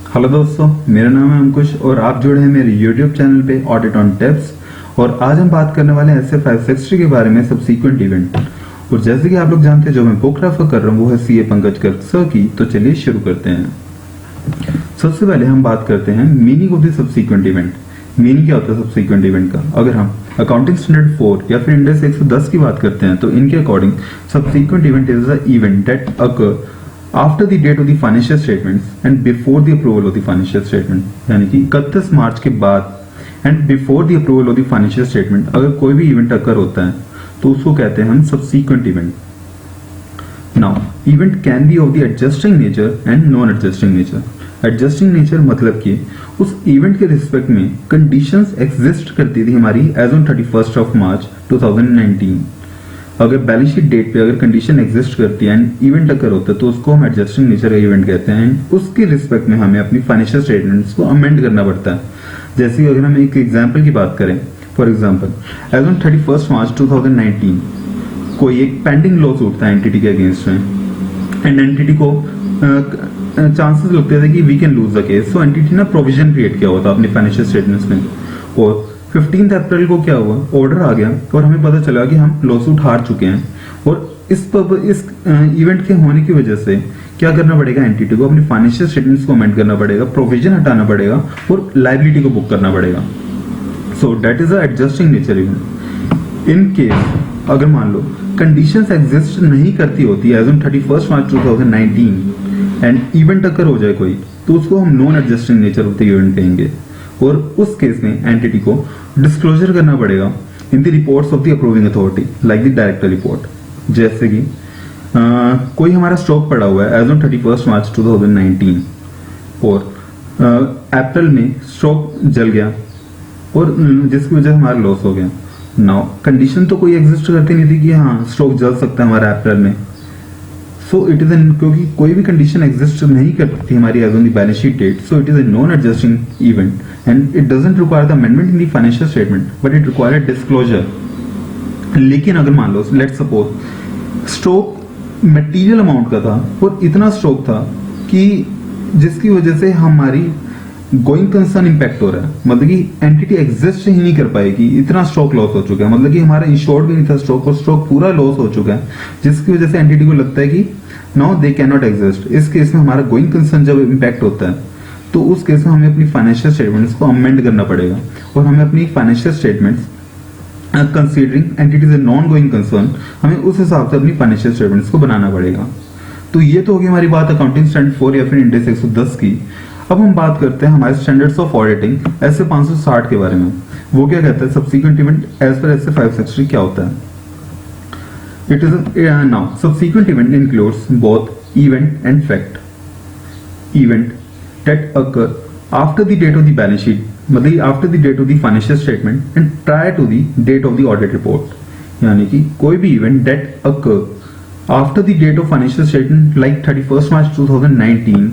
Hello दोस्तों, मेरा नाम है अंकुश और आप जुड़े हैं मेरे YouTube चैनल पे ऑडिट ऑन टिप्स। और आज हम बात करने वाले हैं ऐसे 560 के बारे में, सबसीक्वेंट इवेंट। और जैसे कि आप लोग जानते हैं, जो मैं बुक रेफर कर रहा हूँ वो है सीए पंकज गर्ग सर की। तो चलिए शुरू करते हैं। सबसे पहले हम बात करते हैं meaning of the subsequent event. Meaning क्या होता है सबसीक्वेंट इवेंट का? अगर हम अकाउंटिंग स्टैंडर्ड 4 या फिर इंडेक्स 110 की बात करते हैं तो इनके according subsequent event is a event that occur after the date of the financial statements and before the approval of the financial statement. यानी कि 31 मार्च के बाद and before the approval of the financial statement अगर कोई भी event occur होता है तो उसको कहते हैं हम subsequent event. Now event can be of the adjusting nature and non adjusting nature. Adjusting nature मतलब कि उस इवेंट के रिस्पेक्ट में कंडीशंस एग्जिस्ट करती थी हमारी एज ऑन 31 ऑफ मार्च 2019। अगर बैलेंस शीट डेट पे अगर कंडीशन एग्जिस्ट करती है एंड इवेंट अकर होता है तो उसको हम एडजस्टिंग नेचर का इवेंट कहते हैं। एंड उसके रिस्पेक्ट में हमें अपनी फाइनेंशियल स्टेटमेंट्स को अमेंड करना पड़ता है। जैसे अगर हम एक एग्जांपल की बात करें, for example as on 31 March 2019 कोई एक पेंडिंग लॉ सूट था एंटिटी के अगेंस्ट में एंड एंटिटी को चांसेस लगते थे कि we can lose the case. So entity ने प्रोविजन क्रिएट किया हुआ था अपने फाइनेंशियल स्टेटमेंट्स में। और 15 अप्रैल को क्या हुआ, ऑर्डर आ गया और हमें पता चला कि हम लॉसूट हार चुके हैं। और इस इवेंट के होने की वजह से क्या करना पड़ेगा, एंटिटी को अपनी फाइनेंशियल स्टेटमेंट्स को अमेंड करना पड़ेगा, प्रोविजन हटाना पड़ेगा और लायबिलिटी को बुक करना पड़ेगा। So that is a adjusting nature event. In case अगर मान लो कंडीशंस एग्जिस्ट नहीं करती होती as on 31 March 2019 and event occur हो जाए कोई, तो उसको हम non adjusting nature of the event कहेंगे। और उस केस में एंटिटी को डिस्क्लोजर करना पड़ेगा in the reports of the approving authority like the director report. जैसे कि कोई हमारा स्टॉक पड़ा हुआ है एज ऑन 31 मार्च 2019 और अप्रैल में स्टॉक जल गया और जिसकी वजह से हमारा लॉस हो गया। नाउ कंडीशन तो कोई एग्जिस्ट करती नहीं थी कि हाँ स्टॉक जल सकता है हमारा अप्रैल में। सो इट इज क्योंकि कोई भी कंडीशन एग्जिस्ट नहीं करती थी हमारी as on the balance sheet date, so it is a non adjusting event and it doesn't require the amendment in the financial statement but it require disclosure. लेकिन अगर मान लो let's suppose stock material amount का था और इतना stock था कि जिसकी वजह से हमारी गोइंग कंसर्न इंपैक्ट हो रहा है, मतलब कि एंटिटी एग्जिस्ट ही नहीं कर पाएगी, इतना स्टॉक लॉस हो चुका है, मतलब कि हमारा इंश्योर्ड भी नहीं था स्टॉक और स्टॉक पूरा लॉस हो चुका है, जिसकी वजह से एंटिटी को लगता है कि now they can not exist. इस केस में हमारा गोइंग कंसर्न जब इंपैक्ट होता है तो उस केस में हमें अपनी फाइनेंशियल स्टेटमेंट्स को अमेंड करना पड़ेगा और हमें अपनी फाइनेंशियल स्टेटमेंट्स कंसीडरिंग एंटिटीज ए नॉन गोइंग कंसर्न हमें उस हिसाब से अपनी फाइनेंशियल स्टेटमेंट्स को बनाना पड़ेगा। तो ये तो होगी हमारी बात अकाउंटिंग स्टैंडर्ड 4 या फिर इंडेक्स 110 की। अब हम बात करते हैं हमारे स्टैंडर्ड्स ऑफ ऑडिटिंग ऐसे 560 के बारे में। वो क्या कहता है सबसीक्वेंट इवेंट एज पर ऐसे 560 क्या होता है? It is now subsequent event includes both event and fact. Event that occur after the date of the balance sheet, मतलब after the date of the financial statement and prior to the date of the audit report. यानी कि कोई भी event that occur after the date of financial statement like 31 March 2019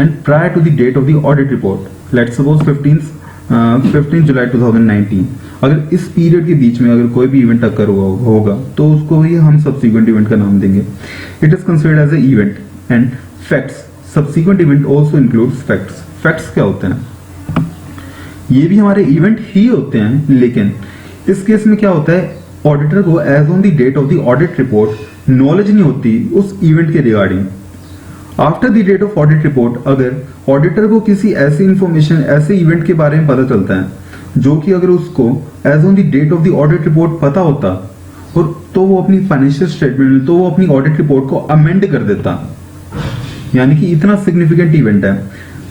and prior to the date of the audit report, let's suppose 15 जुलाई 2019, अगर इस period के बीच में अगर कोई भी इवेंट अकर होगा तो उसको ही हम सबसीक्वेंट इवेंट का नाम देंगे। It is considered as a event and facts. Subsequent event also includes facts. Facts क्या होते हैं? ये भी हमारे इवेंट ही होते हैं, लेकिन इस केस में क्या होता है, ऑडिटर को as on the date of the audit report knowledge नहीं होती उस इवेंट के regarding. After the date of audit report अगर ऑडिटर को किसी ऐसी इंफॉर्मेशन, ऐसे इवेंट के बारे में पता चलता है जो कि अगर उसको as on the date of the audit report पता होता और तो वो अपनी फाइनेंशियल स्टेटमेंट, तो वो अपनी ऑडिट रिपोर्ट को अमेंड कर देता। यानी कि इतना सिग्निफिकेंट इवेंट है।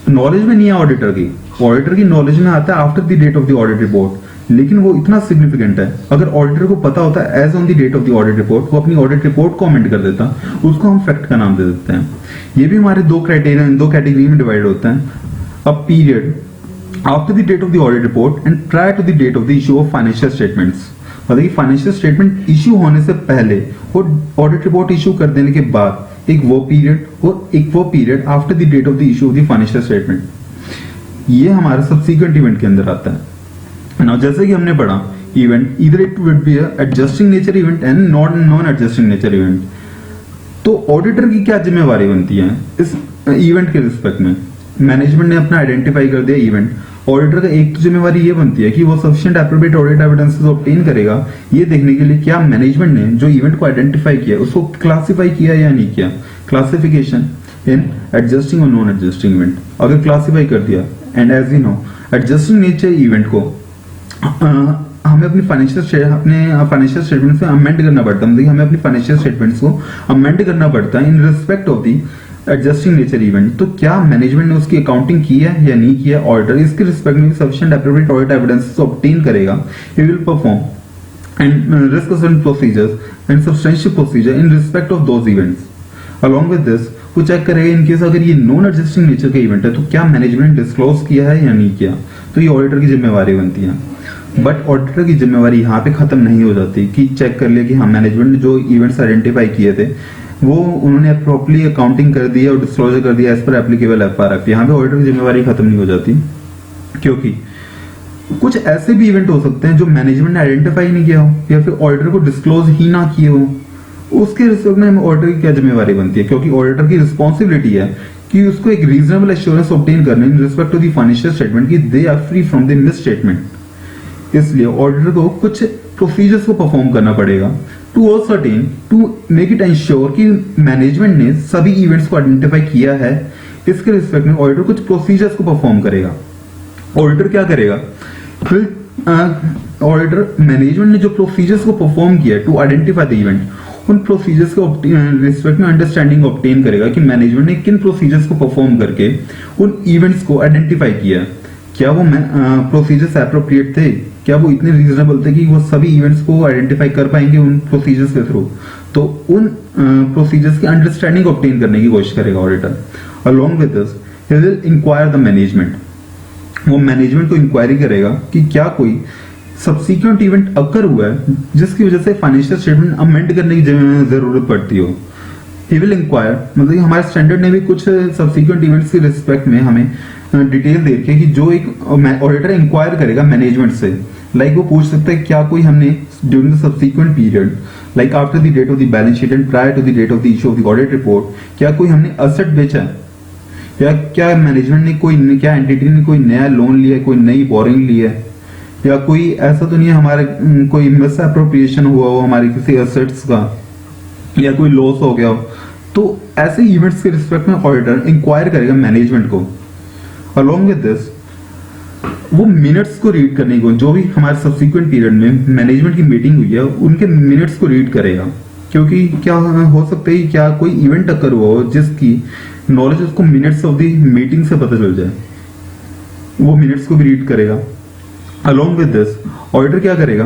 नॉलेज में नहीं है ऑडिटर की नॉलेज में आता है after the date of the audit report, लेकिन वो इतना सिग्निफिकेंट है अगर ऑडिटर को पता होता है as on the date of the audit report, वो अपनी ऑडिट रिपोर्ट को अमेंड कर देता, उसको हम फैक्ट का नाम दे देते हैं। ये भी हमारे दो कैटेगरी में डिवाइड होता है। A period after the date of the audit report and prior to the date of the issue of financial statements. मतलब कि फाइनेंशियल स्टेटमेंट इशू होने से पहले और ऑडिट रिपोर्ट इशू कर देने के बाद एक वो पीरियड और एक वो period after the date of the issue of the financial statement. ये हमारा सबसीक्वेंट इवेंट के अंदर आता है। Now, जैसे कि हमने पढ़ा इवेंट इधर it would be adjusting nature event and non adjusting nature event. तो ऑडिटर की क्या जिम्मेवारी बनती है इस इवेंट के रिस्पेक्ट में? मैनेजमेंट ने अपना आइडेंटिफाई कर दिया इवेंट, ऑडिटर का एक तो जिम्मेवारी ये बनती है कि वो sufficient appropriate audit evidences obtain करेगा, ये देखने के लिए क्या मैनेजमेंट ने जो इवेंट को आइडेंटिफाई किया उसको क्लासिफाई किया या नहीं किया। क्लासिफिकेशन इन एडजस्टिंग और नॉन एडजस्टिंग इवेंट, अगर क्लासिफाई कर दिया, and as we know adjusting nature event को हमें अपनी फाइनेंशियल स्टेटमेंट्स में अमेंड करना पड़ता है, मतलब हमें अपनी फाइनेंशियल स्टेटमेंट्स को अमेंड करना पड़ता है in respect of the adjusting nature event. तो क्या मैनेजमेंट ने उसकी अकाउंटिंग की है या नहीं किया, ऑडिटर इसके रिस्पेक्ट में sufficient appropriate audit evidences obtain करेगा, he will perform and risk assessment procedures and substantial procedure in respect of those events. Along with this वो चेक करेगा इन केस अगर ये नॉन एडजस्टिंग नेचर का event है तो क्या मैनेजमेंट डिस्क्लोज किया है या नहीं किया, तो ये ऑडिटर की जिम्मेवारी बनती है। बट ऑडिटर की जिम्मेवारी यहाँ पे खत्म नहीं हो जाती कि चेक कर ले कि हाँ मैनेजमेंट ने जो इवेंट्स आइडेंटिफाई किए थे वो उन्होंने प्रॉपर्ली अकाउंटिंग कर दी है और डिस्क्लोजर कर दिया एज पर एप्लीकेबल एफआरएफ। यहाँ पे ऑडिटर की जिम्मेवारी खत्म नहीं हो जाती, क्योंकि कुछ ऐसे भी इवेंट हो सकते हैं जो मैनेजमेंट ने आइडेंटिफाई नहीं किया हो या फिर ऑडिटर को डिस्क्लोज ही ना किए हो, उसके रिस्पेक्ट में ऑडिटर की क्या जिम्मेवारी बनती है, क्योंकि ऑडिटर की रिस्पॉन्सिबिलिटी है कि उसको एक रीजनेबल एश्योरेंस ऑब्टेन करने in respect to the financial statement कि they are free from the misstatement. इसलिए ऑडिटर को कुछ प्रोसीजर्स को परफॉर्म करना पड़ेगा to ascertain to make it ensure कि मैनेजमेंट ने सभी इवेंट्स को आइडेंटिफाई किया है। इसके रिस्पेक्ट में ऑडिटर कुछ प्रोसीजर्स को परफॉर्म करेगा। ऑडिटर क्या करेगा, ऑडिटर मैनेजमेंट ने जो प्रोसीजर्स को परफॉर्म किया टू आइडेंटिफाई द इवेंट, उन प्रोसीजर्स को रिस्पेक्ट में अंडरस्टैंडिंग ऑब्टेन करेगा कि मैनेजमेंट ने किन प्रोसीजर्स को परफॉर्म करके उन इवेंट्स को आइडेंटिफाई किया, क्या वो प्रोसीजर्स एप्रोप्रिएट थे, क्या वो इतने रीजनेबल थे कि वो सभी इवेंट्स को आइडेंटिफाई कर पाएंगे उन प्रोसीजर्स के थ्रू। तो उन प्रोसीजर्स की अंडरस्टैंडिंग ऑब्टेन करने की कोशिश करेगा auditor. Along with this he will inquire the management, वो मैनेजमेंट को इंक्वायरी करेगा कि क्या कोई सब्सिक्वेंट इवेंट अकर हुआ है जिसकी वजह से फाइनेंशियल स्टेटमेंट अमेंड करने की जरूरत पड़ती हो। ही विल इंक्वायर, मतलब हमारे स्टैंडर्ड ने भी कुछ सब्सिक्वेंट इवेंट्स के रिस्पेक्ट में हमें डिटेल दे रखी है कि जो एक ऑडिटर इंक्वायर करेगा मैनेजमेंट से, लाइक वो पूछ सकता है क्या कोई हमने during the subsequent period like after the date of the balance sheet and prior to the date of the issue of the audit report, क्या कोई हमने असेट बेचा है, या क्या मैनेजमेंट ने कोई, क्या एंटिटी ने कोई नया लोन लिया है, कोई नई बोरिंग ली है, या कोई ऐसा तो नहीं है हमारे कोई मिस एप्रोप्रिएशन हुआ हो हमारे किसी एसेट्स का, या कोई लॉस हो गया हो। तो ऐसे इवेंट्स के रिस्पेक्ट में ऑडिटर इंक्वायर करेगा मैनेजमेंट को। अलोंग विद दिस वो मिनट्स को रीड करने को, जो भी हमारे सब्सिक्वेंट पीरियड में मैनेजमेंट की मीटिंग हुई है उनके मिनट्स को रीड करेगा, क्योंकि क्या हो सकता है क्या कोई इवेंट अकर हुआ हो जिसकी नॉलेज उसको मिनट्स ऑफ द मीटिंग से पता चल जाए, वो मिनट्स को भी रीड करेगा। अलोंग विद दिस ऑडिटर क्या करेगा,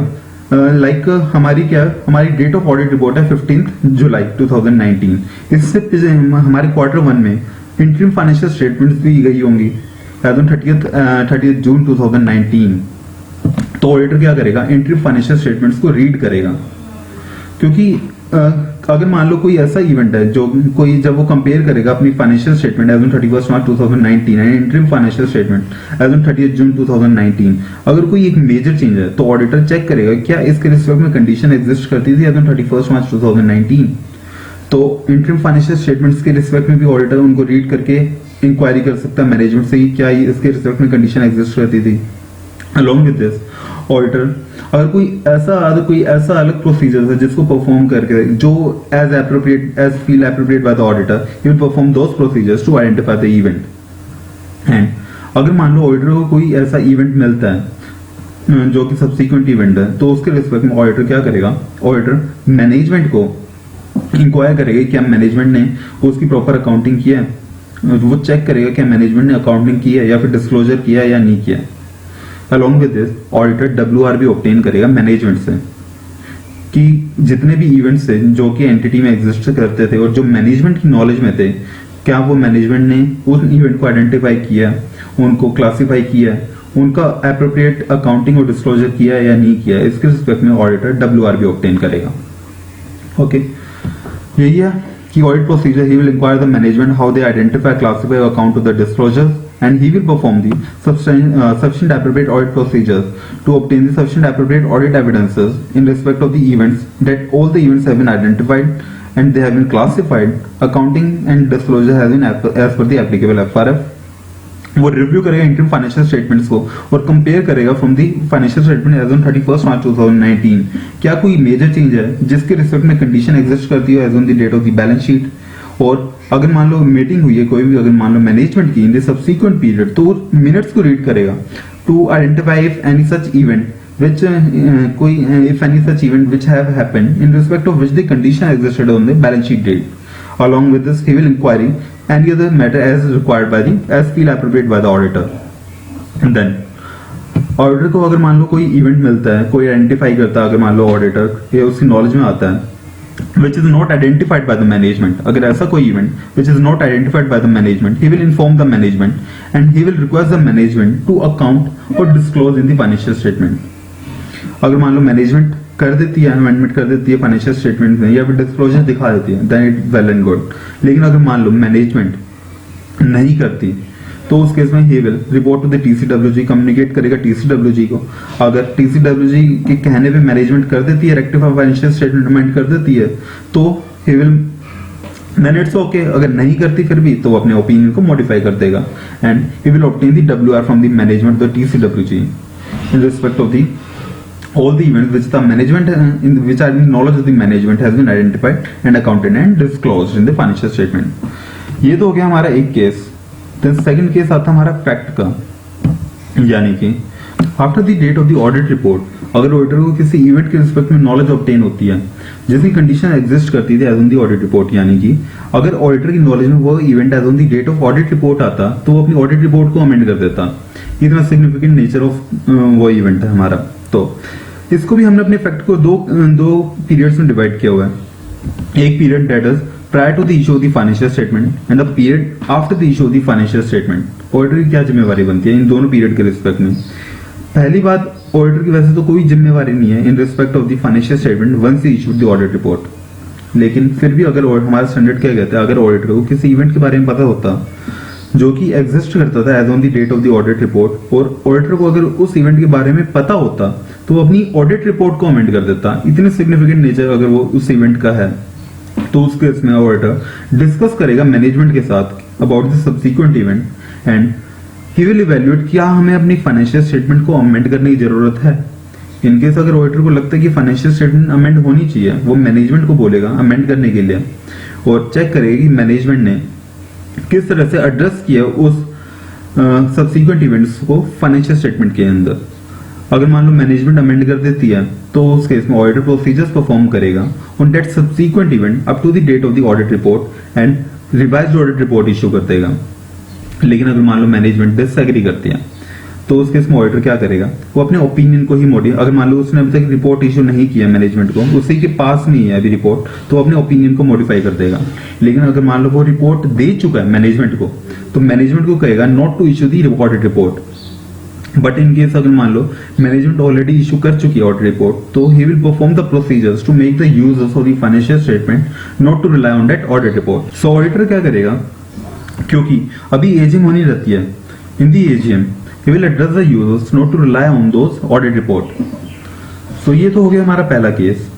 हमारी डेट ऑफ ऑडिट रिपोर्ट है 15 जुलाई 2019, इससे हमारे क्वार्टर 1 में इंटरिम फाइनेंशियल स्टेटमेंट्स भी गई होंगी एज ऑन 30 जून 2019। तो ऑडिटर क्या करेगा, इंटरिम फाइनेंशियल स्टेटमेंट्स को रीड करेगा, क्योंकि अगर मान लो कोई ऐसा इवेंट है जो कोई जब वो कंपेयर करेगा अपनी financial statement as on 31 March 2019 and interim financial statement as on 30 June 2019, अगर कोई एक मेजर चेंज है तो ऑडिटर चेक करेगा क्या इसके रिस्पेक्ट में कंडीशन एग्जिस्ट करती थी एज ऑन 31 मार्च 2019। तो इंटरिम फाइनेंशियल स्टेटमेंट्स के रिस्पेक्ट में भी ऑडिटर उनको रीड करके इंक्वायरी कर सकता है मैनेजमेंट से क्या इसके रिस्पेक्ट में कंडीशन एग्जिस्ट करती थी। अलोंग विद दिस ऑडिटर अगर कोई ऐसा अलग प्रोसीजर है जिसको परफॉर्म करके जो as feel appropriate by the auditor, he will perform those procedures to identify the event. And अगर मान लो ऑडिटर को कोई ऐसा इवेंट मिलता है जो कि सब्सिक्वेंट इवेंट है, तो उसके रिस्पेक्ट में ऑडिटर क्या करेगा, ऑडिटर मैनेजमेंट को इंक्वायर करेगा क्या मैनेजमेंट ने उसकी प्रॉपर अकाउंटिंग किया है, वो चेक करेगा क्या मैनेजमेंट ने अकाउंटिंग की है या फिर डिस्क्लोजर किया या नहीं किया। Along with this auditor WR भी ऑब्टेन करेगा मैनेजमेंट से कि जितने भी इवेंट्स थे जो कि एंटिटी में एग्जिस्ट करते थे और जो मैनेजमेंट की नॉलेज में थे, क्या वो मैनेजमेंट ने उस इवेंट को आइडेंटिफाई किया, उनको क्लासिफाई किया, उनका एप्रोप्रिएट अकाउंटिंग और डिस्क्लोजर किया या नहीं किया। इसके रिस्पेक्ट में ऑडिटर WR भी ऑब्टेन करेगा। ओके, यही है कि audit procedure, he will inquire the management how they identify, classify, account to the disclosure, and he will perform the sufficient appropriate audit procedures to obtain the sufficient appropriate audit evidences in respect of the events, that all the events have been identified and they have been classified, accounting and disclosure has been as per the applicable FRF, वो review करेगा interim financial statements को और compare करेगा from the financial statement as on 31 March 2019 क्या कोई major change है जिसके respect में कंडीशन एग्जिस्ट करती है as on the date of the balance sheet. और अगर मान लो मीटिंग हुई है कोई भी, अगर मान लो मैनेजमेंट की इन द सब्सिक्वेंट पीरियड, तो मिनट्स को रीड करेगा to identify if any such event which कोई if any such event which have happened in respect of which the condition existed on the balance sheet date. Along with this, he will inquiry any other matter as required by the as feel appropriate by the auditor. And then auditor को अगर मान लो कोई event मिलता है, कोई identify करता है, अगर मान लो ऑडिटर ये उसकी नॉलेज में आता है which is not identified by the management, अगर ऐसा कोई event which is not identified by the management, he will inform the management and he will request the management to account or disclose in the financial statement. अगर मान लो management कर देती है, amendment कर देती है फाइनेंशियल स्टेटमेंट में या फिर डिस्क्लोजर दिखा देती है, then it well and good. लेकिन अगर मान लो मैनेजमेंट नहीं करती तो उस केस में he will report to the TCWG, communicate करेगा टीसीडब्ल्यूजी को। अगर टीसीडब्ल्यूजी के कहने पे मैनेजमेंट कर देती है, रेक्टिफाई फाइनेंशियल स्टेटमेंट अमेंड कर देती है, तो he will then it's okay. अगर नहीं करती फिर भी तो अपने ओपिनियन को मॉडिफाई कर देगा and he will obtain the WR from the management the TCWG in respect of the all the events which the management in which are in knowledge of the management has been identified and accounted and disclosed in the financial statement. ये तो हो गया हमारा एक case. then second case आता हमारा fact का, यानी कि after the date of the audit report अगर ऑडिटर को किसी इवेंट के रिस्पेक्ट में नॉलेज ऑब्टेन होती है जिसकी कंडीशन एग्जिस्ट करती थी as on the audit report, यानी कि अगर ऑडिटर की नॉलेज में वो event as on the date of audit report आता तो वो अपनी ऑडिट रिपोर्ट को अमेंड कर देता। इतना सिग्निफिकेंट नेचर ऑफ वो इवेंट है हमारा। तो इसको भी हमने अपने फैक्ट को दो पीरियड्स में डिवाइड किया हुआ है। एक period that is prior to the issue of the financial statement and the period after the issue of the financial statement. Auditor की क्या जिम्मेवारी बनती है इन दोनों पीरियड के रिस्पेक्ट में? पहली बात, ऑडिटर की वैसे तो कोई जिम्मेवारी नहीं है in respect of the financial statement once he issued the audit report. लेकिन फिर भी अगर हमारा स्टैंडर्ड क्या कहता है, अगर ऑडिटर को किसी इवेंट के बारे में पता होता जो कि एग्जिस्ट करता था as on the date of the audit report और ऑडिटर को अगर उस इवेंट के बारे में पता होता तो वो अपनी ऑडिट रिपोर्ट को अमेंड कर देता। इतने सिग्निफिकेंट नेचर अगर वो उस इवेंट का है तो उस केस में ऑडिटर डिस्कस करेगा मैनेजमेंट के साथ about the subsequent event and he will evaluate क्या हमें अपनी फाइनेंशियल स्टेटमेंट को अमेंड करने की जरूरत है। इनकेस अगर ऑडिटर को लगता है कि फाइनेंशियल स्टेटमेंट अमेंड होनी चाहिए, वो मैनेजमेंट को बोलेगा अमेंड करने के लिए और चेक करेगा कि मैनेजमेंट ने किस तरह से एड्रेस किया उस सब्सिक्वेंट इवेंट्स को फाइनेंशियल स्टेटमेंट के अंदर। अगर मान लो मैनेजमेंट अमेंड कर देती है तो उस केस में ऑडिटर प्रोसीजर्स परफॉर्म करेगा on that subsequent event up to the date of the audit report and revised audit report issue कर देगा। लेकिन अगर मान लो मैनेजमेंट डिसएग्री करती है तो उस केस में ऑडिटर क्या करेगा, वो अपने ओपिनियन को ही मॉडिफाई, अगर मान लो उसने अभी तक रिपोर्ट इशू नहीं किया मैनेजमेंट को, उसी के पास नहीं है अभी रिपोर्ट, तो अपने ओपिनियन को मॉडिफाई कर देगा। लेकिन अगर मान लो वो रिपोर्ट दे चुका है मैनेजमेंट को तो मैनेजमेंट को कहेगा not to issue the audit report. But in case अगर मान लो मैनेजमेंट ऑलरेडी इशू कर चुकी है ऑडिट रिपोर्ट तो he will perform the procedures to make the use of the financial statement not to rely on that audit report. So auditor क्या करेगा, क्योंकि अभी एजिंग होनी रहती है in the AGM, he will address the users not to rely on those audit report. So ये तो हो गया हमारा पहला केस।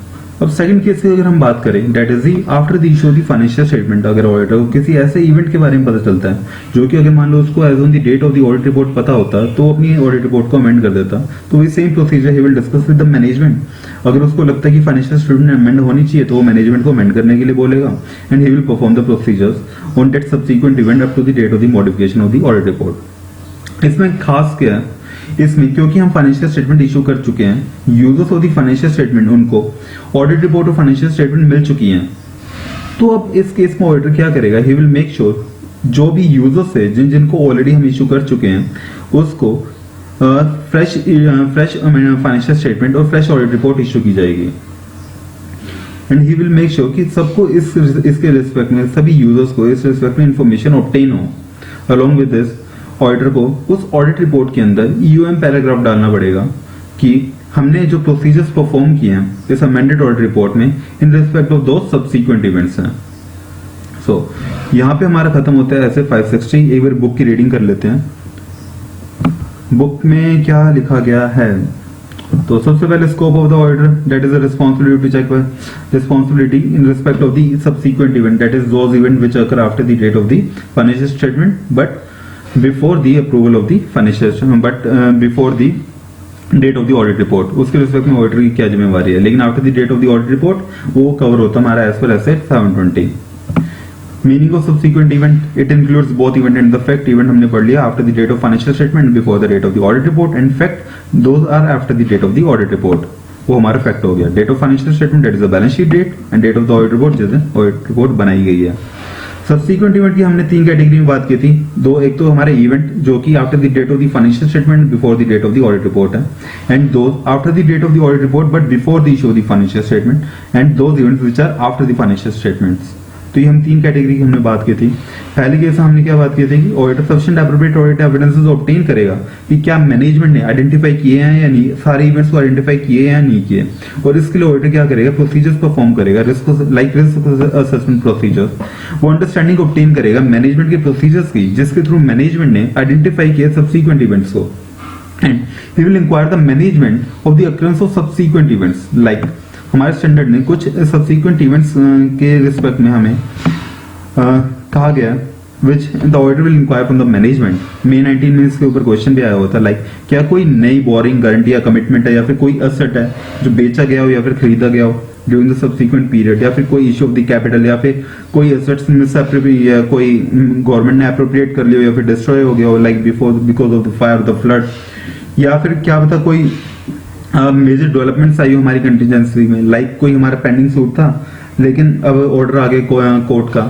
अब सेकंड केस की अगर हम बात करें that is the after the issue of the financial statement, अगर ऑडिटर को किसी ऐसे इवेंट के बारे में पता चलता है जो कि अगर मान लो उसको as on the date of the audit report पता होता तो अपनी ऑडिट रिपोर्ट को अमेंड कर देता। तो वही same procedure he will discuss with the management. अगर उसको लगता है कि फाइनेंशियल स्टेटमेंट अमेंड होनी चाहिए तो वो मैनेजमेंट को अमेंड करने के लिए बोलेगा and he will perform the procedures on that subsequent event up to the date of the modification of the audit report. इसमें खास क्या है, इसमें क्योंकि हम फाइनेंशियल स्टेटमेंट इशू कर चुके हैं, users of the financial statement उनको ऑडिट रिपोर्ट और फाइनेंशियल स्टेटमेंट मिल चुकी हैं, तो अब इस केस में ऑडिटर क्या करेगा, ही विल मेक श्योर जो भी यूजर्स है जिनको ऑलरेडी हम इशू कर चुके हैं उसको फ्रेश फाइनेंशियल स्टेटमेंट और फ्रेश ऑडिट रिपोर्ट इशू की जाएगी। And he will make sure कि सबको इसके रिस्पेक्ट में सभी यूजर्स को इस रिस्पेक्ट में इंफॉर्मेशन ऑब्टेन हो। अलोंग विद दिस ऑडिटर को उस ऑडिट रिपोर्ट के अंदर ईयूएम पैराग्राफ डालना पड़ेगा कि हमने जो प्रोसीजर्स परफॉर्म किए हैं इस अमेंडेड ऑडिट रिपोर्ट में इन रिस्पेक्ट ऑफ दो सब्सिक्वेंट इवेंट्स हैं। सो यहां पे हमारा खत्म होता है ऐसे 560। एक बार बुक की रीडिंग कर लेते हैं। बुक में क्या लिखा गया है, तो सबसे पहले scope of the auditor that is a responsibility to check responsibility in respect of the subsequent event that is those event which occur after the date of the financial statement but before the approval of the financial but before the date of the audit report, उसके respect में auditor की क्या जिम्मेवारी है, लेकिन after the date of the audit report वो cover होता है हमारा as per asset 720। Meaning of subsequent event, it includes both event and the fact. Event हमने पढ़ लिया after the date of financial statement before the date of the audit report, and fact those are after the date of the audit report. वो हमारा fact हो गया। Date of financial statement that is the balance sheet date, and date of the audit report जिस दिन audit report बनाई गई है। Subsequent event की हमने 3 कैटेगरी में बात की थी। दो, एक तो हमारे इवेंट जो कि after the date of the financial statement before the date of the audit report है, एंड दो after the date of the audit report but before the issue of the financial statement, and those events which are after the financial statements. तो ये हम 3 category की हमने बात की थी। पहले केस हमने क्या बात की थी कि auditor sufficient appropriate audit evidences obtain करेगा कि क्या मैनेजमेंट ने आइडेंटिफाई किए हैं या नहीं, सारे इवेंट्स को आइडेंटिफाई किए या नहीं किए, और इसके लिए ऑडिटर क्या करेगा, प्रोसीजर्स परफॉर्म करेगा, रिस्क असेसमेंट प्रोसीजर्स। वो अंडरस्टैंडिंग ऑब्टेन करेगा मैनेजमेंट के प्रोसीजर्स की जिसके थ्रू मैनेजमेंट ने आइडेंटिफाई किया सब्सिक्वेंट इवेंट्स को, and he will inquire the management of the occurrence of subsequent events. Like हमारे स्टैंडर्ड ने कुछ सब्सिक्वेंट इवेंट्स के रिस्पेक्ट में हमें कहा गया which the auditor will inquire from the management. May 19 में इसके ऊपर क्वेश्चन भी आया होता लाइक क्या कोई नई बोरिंग गारंटी या कमिटमेंट है या फिर कोई एसेट है जो बेचा गया हो या फिर खरीदा गया हो ड्यूरिंग द सब्सिक्वेंट पीरियड, या फिर कोई इशू ऑफ द कैपिटल, या फिर कोई एसेट्स मिस या कोई गवर्नमेंट ने अप्रोप्रिएट कर लिया हो या फिर डिस्ट्रॉय हो गया हो like before because of the fire the flood, या फिर क्या पता कोई मेजर डेवलपमेंट्स आई हो हमारी कंटीजेंसी में, लाइक कोई हमारा पेंडिंग सूट था लेकिन अब ऑर्डर आ गया कोर्ट का,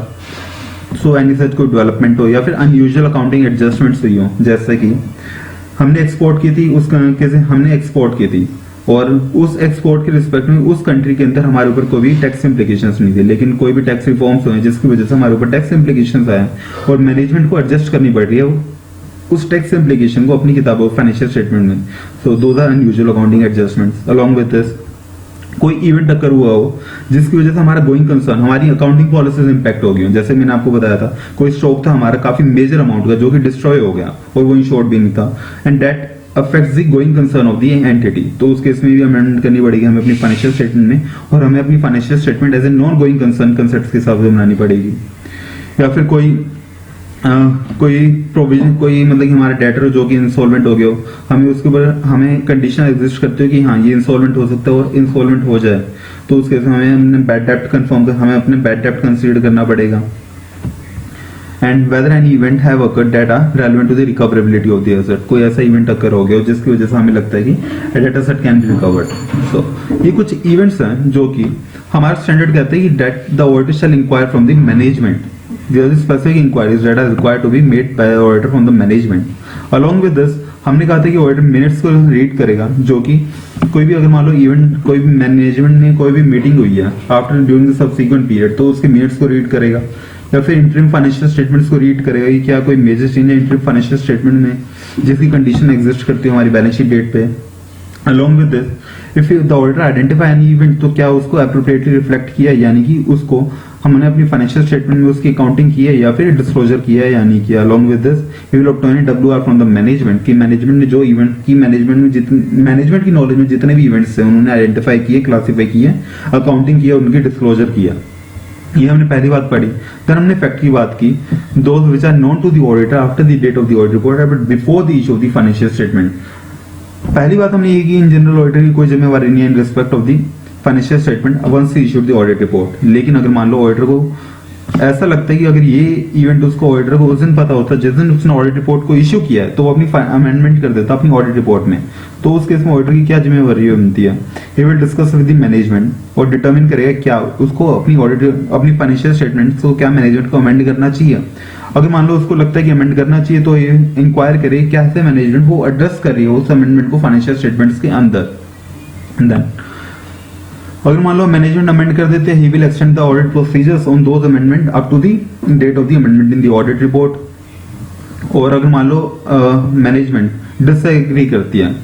सो एनी सच कोई डेवलपमेंट हो, या फिर अनयूजुअल अकाउंटिंग एडजस्टमेंट्स हुई हो, जैसे कि हमने एक्सपोर्ट की थी, उस कैसे हमने एक्सपोर्ट की थी और उस एक्सपोर्ट के रिस्पेक्ट में उस कंट्री के अंदर हमारे ऊपर कोई भी टैक्स इंप्लीकेशंस नहीं थे, लेकिन कोई भी टैक्स रिफॉर्म्स हुए जिसकी वजह से हमारे ऊपर टैक्स इंप्लीकेशंस आए और मैनेजमेंट को एडजस्ट करनी पड़ रही है उस टैक्स इंप्लीकेशन को अपनी किताबों फाइनेंशियल स्टेटमेंट में। So those are unusual accounting adjustments. Along with this कोई इवेंट अकर हुआ हो जिसकी वजह से हमारा गोइंग कंसर्न, हमारी अकाउंटिंग पॉलिसीज इंपैक्ट हो गई हो, जैसे मैंने आपको बताया था कोई स्टॉक था हमारा काफी मेजर अमाउंट का जो कि डिस्ट्रॉय हो गया और वो इंश्योर्ड भी नहीं था, and that affects the going concern of the entity. तो उस केस में भी अमेंडमेंट करनी पड़ेगी हमें अपनी फाइनेंशियल स्टेटमेंट में, और हमें अपनी financial statement as a non going concern concept के हिसाब से बनानी पड़ेगी। या फिर कोई प्रोविजन, कोई मतलब कि हमारा डेटर जो कि इंसॉल्वेंट हो गया हो, हमें उसके ऊपर हमें कंडीशन एग्जिस्ट करते हो कि हाँ ये इंसॉल्वेंट हो सकता है और इंसॉल्वेंट हो जाए, तो उस केस में हमें अपने बैड डेप्ट कंफर्म कर, हमें अपने बैड डेप्ट कंसीडर करना पड़ेगा। And whether any event have occurred that are relevant to the recoverability of the asset, कोई ऐसा इवेंट अकर हो गया जिसकी वजह से हमें लगता है कि that asset can be recovered. So ये कुछ इवेंट्स हैं जो कि हमारा स्टैंडर्ड कहते हैं कि that the auditor shall inquire from the management. There is specific inquiries that are required to be made by the auditor from the management. Along with this, हमने कहा था कि ऑडिटर मिनट्स को रीड करेगा, जो कि कोई भी अगर मान लो इवेंट कोई भी मैनेजमेंट में कोई भी मीटिंग हुई है after during the subsequent period, तो उसके मिनट्स को रीड करेगा, या फिर इंटरिम फाइनेंशियल स्टेटमेंट्स को रीड करेगा कि क्या कोई मेजर चेंज है इंटरिम फाइनेंशियल स्टेटमेंट में जिसकी कंडीशन एग्जिस्ट करती है हमारी बैलेंस शीट डेट पे। Along with this, if the auditor identify any event, तो क्या उसको appropriately रिफ्लेक्ट किया, यानी कि उसको हमने अपनी फाइनेंशियल स्टेटमेंट में उसकी अकाउंटिंग की है या फिर डिस्क्लोजर किया है या नहीं किया। Along with this, he will obtain a WR from the management कि मैनेजमेंट ने जो इवेंट की मैनेजमेंट की नॉलेज में जितने भी इवेंट्स हैं उन्होंने आइडेंटिफाई किए, क्लासीफाई किए, अकाउंटिंग किया, उनकी डिस्क्लोजर किया। ये हमने पहली बात पढ़ी। फिर हमने फैक्ट की बात की, those which are known to the auditor after the date of the audit report but before the issue of the financial statement. पहली बात हमने ये की इन जनरल ऑडिटर की कोई जिम्मेवारी नहीं है in respect of the financial statement once he issued the audit report. लेकिन अगर मान लो ऑडिटर को ऐसा लगता है कि अगर ये इवेंट उसको ऑडिटर को उस दिन पता होता जिस दिन उसने ऑडिट रिपोर्ट को इशू किया है, तो वो अपनी अमेंडमेंट कर देता अपनी ऑडिट रिपोर्ट में, तो उस केस में ऑडिटर की क्या जिम्मेवारी बनती है, he will discuss with the management और डिटरमिन करेगा क्या उसको अपनी फाइनेंशियल स्टेटमेंट को क्या मैनेजमेंट को अमेंड करना चाहिए। अगर मान लो उसको लगता है कि अमेंड करना चाहिए तो ये इंक्वायर करे कैसे मैनेजमेंट वो एड्रेस कर रही है उस अमेंडमेंट को फाइनेंशियल स्टेटमेंट्स के अंदर। देन अगर मान लो मैनेजमेंट अमेंड कर देते हैं, he will extend the audit procedures on those amendment up to the date of the amendment in the audit report. और अगर मान लो मैनेजमेंट डिसएग्री करती है,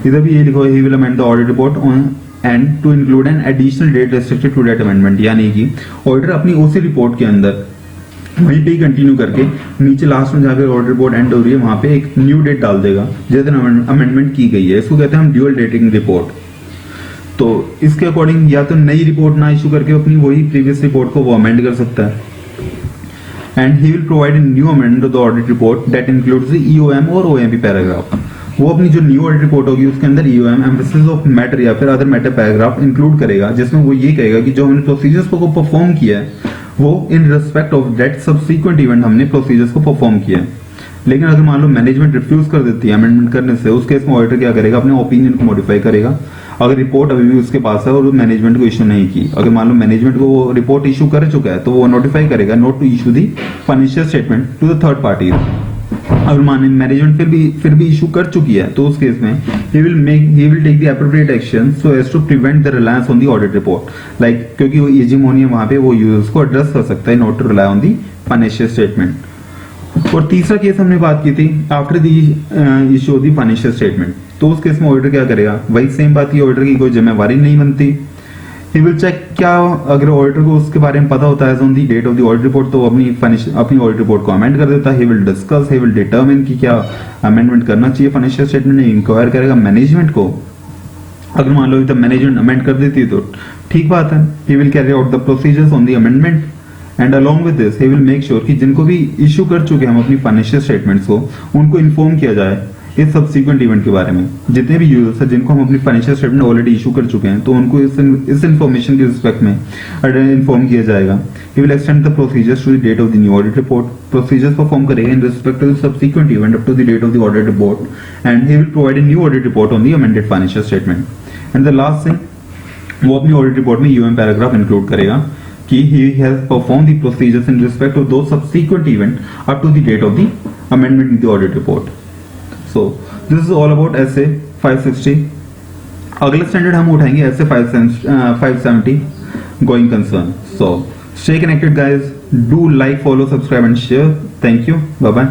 इधर भी ये लिखो he will amend the audit report on and to include an additional date restricted to that amendment, यानी कि ऑडिटर अपनी उसी रिपोर्ट के अंदर वहीं पे ही कंटिन्यू करके नीचे लास्ट में जाकर ऑडिट रिपोर्ट एंड हो रही है वहां पे एक न्यू डेट डाल देगा जिस दिन अमेंडमेंट की गई है। इसको कहते हैं हम ड्यूअल डेटिंग रिपोर्ट। तो इसके अकॉर्डिंग या तो नई रिपोर्ट ना इशू करके अपनी वही प्रीवियस रिपोर्ट को वो अमेंड कर सकता है, and he will provide a new amendment to the audit report that includes the EOM और OMP पैराग्राफ। वो अपनी जो न्यू ऑडिट रिपोर्ट होगी उसके अंदर EOM एम्फेसिस ऑफ मैटर या फिर अदर मैटर पैराग्राफ इंक्लूड करेगा, जिसमें वो ये कहेगा कि जो हमने प्रोसीजर्स को परफॉर्म किया है वो इन respect of that subsequent event हमने प्रोसीजर्स को परफॉर्म किया है। लेकिन अगर मान लो मैनेजमेंट रिफ्यूज कर देती है अमेंडमेंट करने से, उस केस में ऑडिटर क्या करेगा, अपने ओपिनियन को मॉडिफाई करेगा। अगर रिपोर्ट अभी भी उसके पास है और मैनेजमेंट को इशू नहीं की, अगर मान लो मैनेजमेंट को वो रिपोर्ट इशू कर चुका है तो वो नोटिफाई करेगा not to issue the financial statement to the third party. अगर माने मैनेजमेंट फिर भी इशू कर चुकी है तो उस केस में he will take the appropriate action so as to prevent the reliance on the audit report, like क्योंकि वो hegemony है वहां पे, वो यूजर्स को एड्रेस कर सकता है not to rely on the financial statement। और तीसरा केस हमने बात की थी after the issue of the financial statement, तो उस केस में ऑडिटर क्या करेगा, वही सेम बात की, ऑडिटर की कोई जिम्मेवारी नहीं बनती। ही विल चेक, क्या अगर ऑडिटर को उसके बारे में पता होता है on the date of the audit report तो अपनी ऑडिट रिपोर्ट को अमेंड कर देता है। He will discuss, he will determine कि क्या अमेंडमेंट करना चाहिए फाइनेंशियल स्टेटमेंट में, इंक्वायर करेगा मैनेजमेंट को। अगर मान लो मैनेजमेंट अमेंड कर देती है तो ठीक बात है। He will carry out the procedures on the amendment and along with this he will make sure कि जिनको भी इशू कर चुके हैं हम अपनी फाइनेंशियल स्टेटमेंट्स को, उनको इन्फॉर्म किया जाए इस सब्सिक्वेंट इवेंट के बारे में। जितने भी यूजर्स हैं जिनको हम अपनी फाइनेंशियल स्टेटमेंट ऑलरेडी इशू कर चुके हैं तो उनको इस इन्फॉर्मेशन के रिस्पेक्ट में इन्फॉर्म किया जाएगा। He will extend the procedures to the date of the new audit report, procedures perform करेगा in respect to the subsequent event up to the date of the audit report and he will provide a new audit report on the amended financial statement. And the last thing, वो अपनी audit report में um paragraph include करेगा कि he has performed the procedures in respect of those subsequent event up to the date of the amendment in the audit report. So this is all about SA 560. अगला standard हम उठाएंगे SA 570 going concern. So stay connected guys, do like, follow, subscribe and share. Thank you, bye bye.